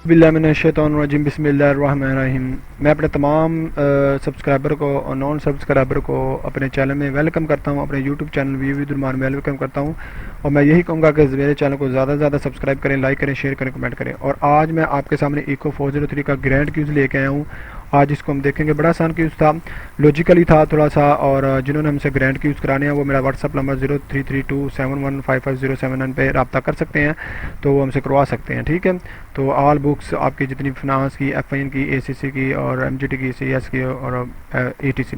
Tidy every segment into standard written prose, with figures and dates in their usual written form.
बिस्मिल्लाहिर्रहमानिर्रहीम बिस्मिल्लाहिर्रहमानिर्रहीम। मैं अपने तमाम सब्सक्राइबर को और नॉन सब्सक्राइबर को अपने चैनल में वेलकम करता हूं, अपने यूट्यूब चैनल वीवीदुरमान में वेलकम करता हूं। और मैं यही कहूँगा कि मेरे चैनल को ज़्यादा से ज़्यादा सब्सक्राइब करें, लाइक करें, शेयर करें, कमेंट करें। और आज मैं आपके सामने ECO 403 का ग्रैंड क्यूज़ लेके आया हूँ। आज इसको हम देखेंगे। बड़ा आसान क्यूज़ था, लॉजिकली था थोड़ा सा। और जिन्होंने हमसे ग्रैंड क्यूज़ कराने हैं वो मेरा व्हाट्सअप नंबर 0332715507 पे रब्ता कर सकते हैं, तो वो हमसे करवा सकते हैं। ठीक है, तो ऑल बुक्स आपकी जितनी फिनांस की, FIN की, ACC की और MGT की, CS की और ETC,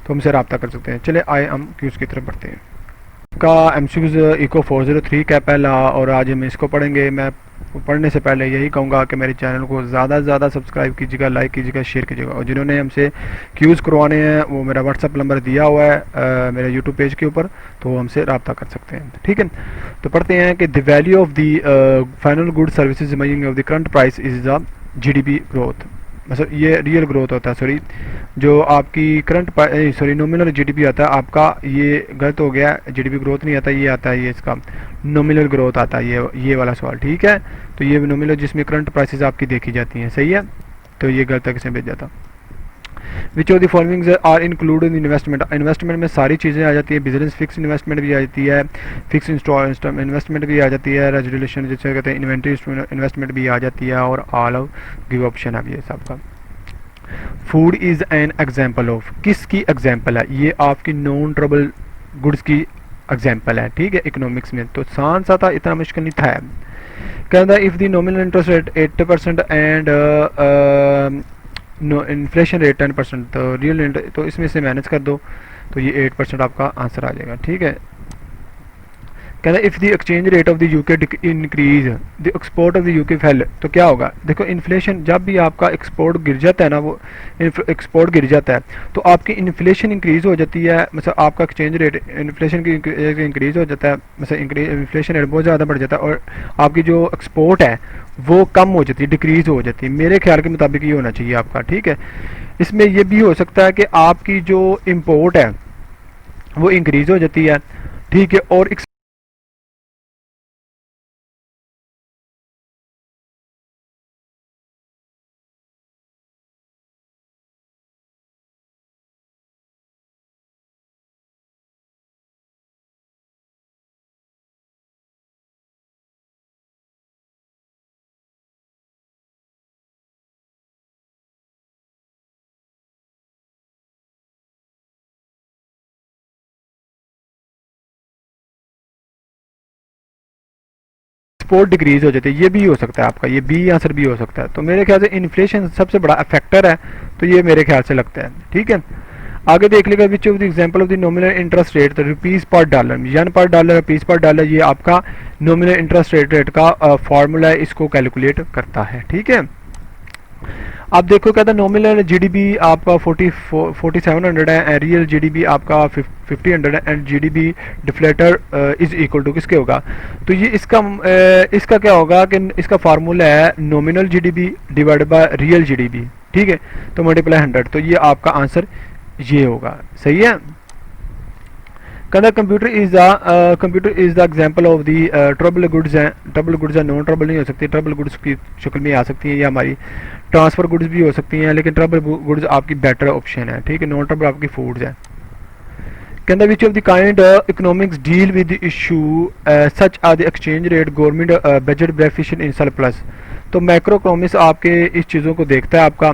तो हमसे रब्ता कर सकते हैं। चले आए हम क्यूज़ की तरफ बढ़ते हैं। का MCQS ECO 403 का पहला, और आज हम इसको पढ़ेंगे। मैं पढ़ने से पहले यही कहूँगा कि मेरे चैनल को ज़्यादा से ज़्यादा सब्सक्राइब कीजिएगा, लाइक कीजिएगा, शेयर कीजिएगा। और जिन्होंने हमसे क्यूज़ करवाने हैं वो मेरा व्हाट्सअप नंबर दिया हुआ है मेरे यूट्यूब पेज के ऊपर, तो वो हमसे रब्ता कर सकते हैं। ठीक है, तो पढ़ते हैं कि the value of the final good services measuring of the current price is the GDP growth. मतलब ये रियल ग्रोथ होता है, सॉरी, जो आपकी करंट नॉमिनल GDP आता है आपका, ये गलत हो गया, GDP ग्रोथ नहीं आता, ये आता है, ये इसका नॉमिनल ग्रोथ आता है, ये वाला सवाल। ठीक है, तो ये नॉमिनल जिसमें करंट प्राइसेस आपकी देखी जाती हैं, सही है, तो ये गलत है, किसने भेजा था। Which of the following are included in investment. Investment में सारी चीज़ें आ जाती है, बिजनेस फिक्स इन्वेस्टमेंट भी आ जाती है, फिक्स इन्वेस्टमेंट भी आ जाती है, रेजुलेशन जिसे कहते हैं इन्वेंट्री इन्वेस्टमेंट भी आ जाती है, और ऑल ऑफ गिव ऑप्शन है ये सबका। Food is an example of, किसकी एग्जाम्पल है, ये आपकी नॉन ट्रबल गुड्स की एग्जाम्पल है। ठीक है, इकोनॉमिक्स में तो आसान सा था, इतना मुश्किल नहीं था। कहता है if the nominal interest rate 8% and inflation rate 10%, तो रियल, तो इसमें से मैनेज कर दो, तो ये 8% आपका आंसर आ जाएगा। ठीक है, कहता है if the exchange rate of the UK increase the export of the UK fail, तो क्या होगा। देखो, इन्फ्लेशन जब भी आपका एक्सपोर्ट गिर जाता है ना, वो एक्सपोर्ट गिर जाता है तो आपकी इन्फ्लेशन इंक्रीज हो जाती है। मतलब आपका एक्सचेंज रेट इन्फ्लेशन की इंक्रीज हो जाता है, मतलब इन्फ्लेशन रेट बहुत ज़्यादा बढ़ जाता है, और आपकी जो एक्सपोर्ट है वो कम हो जाती है, डिक्रीज हो जाती है। मेरे ख्याल के मुताबिक ये होना चाहिए आपका। ठीक है, इसमें ये भी हो सकता है कि आपकी जो इम्पोर्ट है वो इंक्रीज हो जाती है। ठीक है, और एक्सपोर्ट डिक्रीज हो जाती है, ये भी हो सकता है आपका, ये बी आंसर भी हो सकता है। तो मेरे ख्याल से इन्फ्लेशन सबसे बड़ा फैक्टर है, तो ये मेरे ख्याल से लगता है। ठीक है, आगे देख लेगा विच of the example of the nominal interest rate, तो रुपीज पर डॉलर, यन पर डॉलर, रुपीज पर डॉलर, ये आपका नॉमिनल इंटरेस्ट रेट का फॉर्मूला है, इसको कैलकुलेट करता है। ठीक है, आप देखो क्या था, नॉमिनल GDP आपका 4700 है, रियल GDP आपका 5000 है, and GDP deflator is equal to किसके होगा। तो ये इसका क्या होगा कि इसका फार्मूला है nominal GDP divided by real GDP। ठीक है, तो मल्टीप्लाई 100, तो ये आपका आंसर ये होगा। सही है, कहता computer is the example of the trouble goods हैं। ट्रबल गुड्स है, नॉन ट्रबल नहीं हो सकती, ट्रबल गुड्स की शक्ल में आ सकती है, या हमारी ट्रांसफर गुड्स भी हो सकती हैं, लेकिन ट्रबल गुड्स आपकी बेटर ऑप्शन है। ठीक है, नॉन ट्रबल आपकी फूड्स है। कहता which of the kind economics deal with issue such are the exchange rate, government budget beneficial in surplus. तो मैक्रो इकोनॉमिक्स आपके इस चीज़ों को देखता है आपका,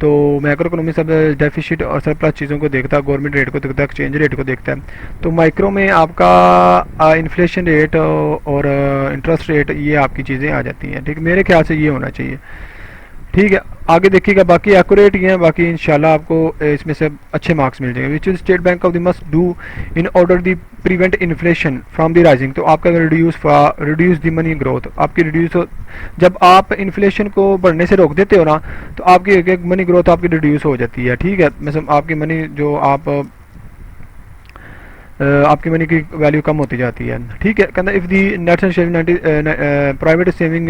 तो मैक्रो इकोनॉमिक्स अब डेफिसिट और सरप्लस चीज़ों को देखता है, गवर्नमेंट रेट को देखता है, एक्सचेंज रेट को देखता है। तो माइक्रो में आपका इन्फ्लेशन रेट और इंटरेस्ट रेट, ये आपकी चीज़ें आ जाती हैं। ठीक, मेरे ख्याल से ये होना चाहिए। ठीक है, आगे देखिएगा, बाकी एक्यूरेट ही हैं, बाकी इंशाल्लाह आपको इसमें से अच्छे मार्क्स मिल जाएंगे। Which is state bank of the must do in order the prevent inflation from the rising, तो आपका रिड्यूस द मनी ग्रोथ, आपकी रिड्यूस हो, जब आप इन्फ्लेशन को बढ़ने से रोक देते हो ना, तो आपकी मनी ग्रोथ आपकी रिड्यूस हो जाती है। ठीक है, मतलब आपकी मनी जो आपकी मनी की वैल्यू कम होती जाती है। ठीक है, कहना if the national saving private saving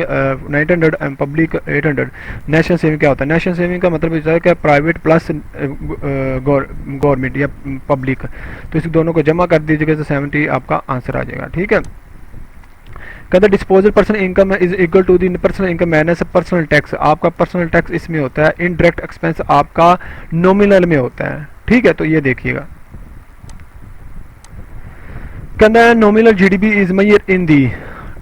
900 and public 800, national saving क्या होता है। नेशनल सेविंग का मतलब होता है कि प्राइवेट प्लस गवर्नमेंट या पब्लिक, तो इस दोनों को जमा कर दीजिएगा तो 70 आपका आंसर आ जाएगा। ठीक है, कहते हैं disposal personal income is equal to the personal income minus personal tax. आपका पर्सनल टैक्स इसमें होता है, इनडायरेक्ट एक्सपेंस आपका नॉमिनल में होता है, ठीक है। तो ये देखिएगा, कहता है nominal GDP is measure in the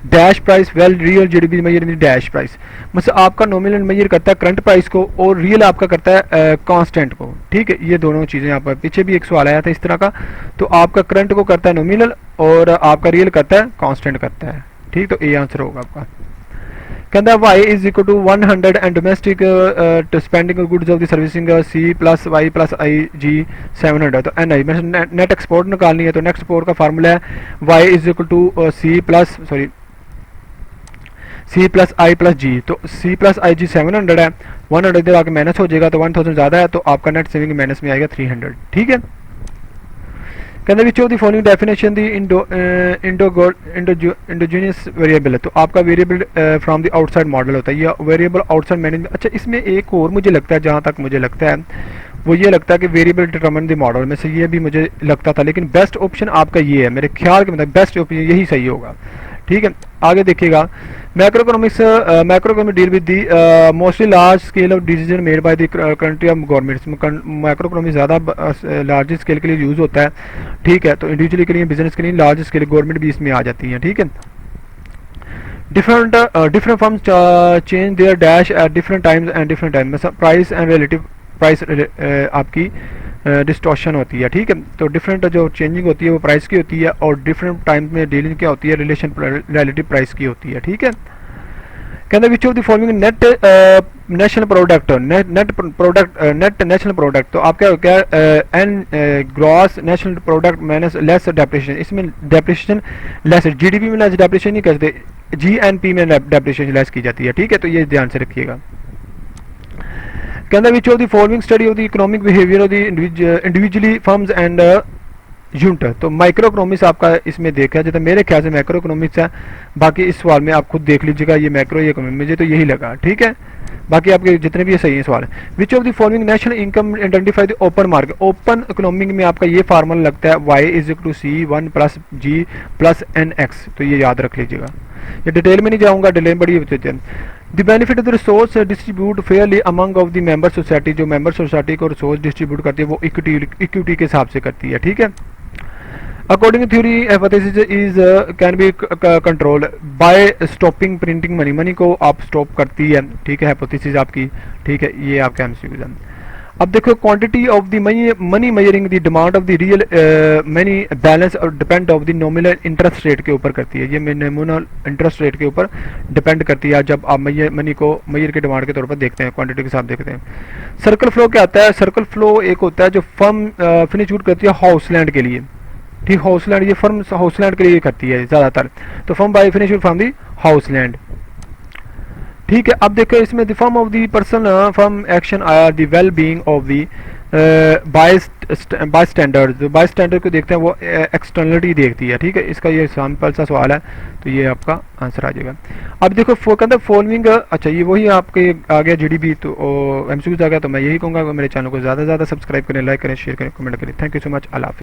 dash price well real GDP measure in dash price. मतलब आपका नॉमिनल मेजर करता है करंट प्राइस को और रियल आपका करता है कांस्टेंट को, ठीक है। ये दोनों चीजें यहाँ पर पीछे भी एक सवाल आया था इस तरह का, तो आपका करंट को करता है नॉमिनल और आपका रियल करता है कांस्टेंट करता है, ठीक। तो ये आंसर होगा आपका। कहता है Y is equal to 100 and domestic spending goods of the servicing C plus Y plus I G 700। तो एन आई नेट एक्सपोर्ट निकालनी है, तो नेट एक्सपोर्ट का फार्मूला है Y is equal to C plus I plus G. तो C plus I G 700 है, 100 इधर आके माइनस हो जाएगा, तो 1000 ज्यादा है, तो आपका नेट सेविंग माइनस में आएगा 300, ठीक है। कहते विच of the following definition the endogenous variable है। तो आपका variable from the outside model होता है, या वेरिएबल आउटसाइड मैनेजमेंट। अच्छा, इसमें एक और मुझे लगता है, जहाँ तक मुझे लगता है वो ये लगता है कि वेरिएबल डिटरमिन द मॉडल में से ये भी मुझे लगता था, लेकिन बेस्ट ऑप्शन आपका ये है, मेरे ख्याल के मतलब बेस्ट ऑप्शन यही सही होगा, ठीक है। आगे देखिएगा, macroeconomic deal with the mostly large scale of decision made by the country of governments. Macroeconomic ज़्यादा लार्ज स्केल के लिए यूज़ होता है, ठीक है। तो इंडिविजुअली के लिए, बिजनेस के लिए लार्ज स्केल गवर्नमेंट भी इसमें आ जाती है, ठीक है। different firms change their dash at different times and different time, मतलब प्राइस एंड रिलेटिव प्राइस आपकी डिस्टॉर्शन होती है, ठीक है। तो डिफरेंट जो चेंजिंग होती है वो प्राइस की होती है, और डिफरेंट टाइम में डीलिंग क्या होती है, रिलेशन रिलेटिव प्राइस की होती है, ठीक है। कहते हैं which of the following net national product net national product. तो आप क्या an gross national product minus less depreciation. इसमें डेप्रिसिएशन लेस, जीडीपी में लेस डेप्रिसिएशन नहीं करते, जीएनपी में डेप्रिसिएशन लेस की जाती है, ठीक है। तो ये ध्यान से रखिएगा। कहता है which of the following study of the economic behaviour of the individually firms and unit. तो माइक्रो इकोनॉमिक्स आपका इसमें देखा जाता है, मेरे ख्याल से मैक्रो इकोनॉमिक्स है, बाकी इस सवाल में आप खुद देख लीजिएगा, ये मैक्रो ये इकोनॉमिक, मुझे तो यही लगा, ठीक है। बाकी आपके जितने भी ये सही है सवाल है। Which of the following national income identify the open market. Open economic में आपका ये फार्मूला लगता है Y is equal to C 1 plus G plus N X. तो ये याद रख लीजिएगा, ये डिटेल में नहीं जाऊंगा, डिटेल बड़ी होती है। The benefit of the resource distribute Fairlie among of the member society. जो मेंबर सोसाइटी को रिसोर्स डिस्ट्रीब्यूट करती है वो इक्विटी के हिसाब से करती है, ठीक है। According theory hypothesis is can be control by stopping printing money. Money को आप स्टॉप करती है, ठीक है, हाइपोथेसिस आपकी, ठीक है। ये आपका एमसीक्यू है। अब देखो quantity of the money measuring the demand of the real money balance और depend of the nominal interest rate के ऊपर करती है। ये नॉमिनल इंटरेस्ट रेट के ऊपर डिपेंड करती है, जब आप मनी को मेजर के डिमांड के तौर पर देखते हैं, क्वांटिटी के साथ देखते हैं। सर्कल फ्लो क्या आता है? सर्कल फ्लो एक होता है जो फर्म फिनिश गुड करती है हाउस लैंड के लिए, ठीक। हाउस लैंड ये फर्म हाउस लैंड के लिए करती है ज्यादातर, तो firm by finish from the house land, ठीक है। अब देखो इसमें the firm of the person firm action आया the well being of the bystander. जो बाय स्टैंडर्ड को देखते हैं वो एक्सटर्नलिटी देखती है, ठीक है। इसका ये सैंपल सा सवाल है, तो ये आपका आंसर आ जाएगा। अब देखो कहते हैं फॉलोइंग, अच्छा ये वही आपके आ गया जीडीपी, तो एमसीक्यू आ गया। तो मैं यही कहूँगा मेरे चैनल को ज़्यादा से ज़्यादा सब्सक्राइब करें, लाइक करें, शेयर करें, कमेंट करें। थैंक यू सो मच, अल्लाह हाफिज़।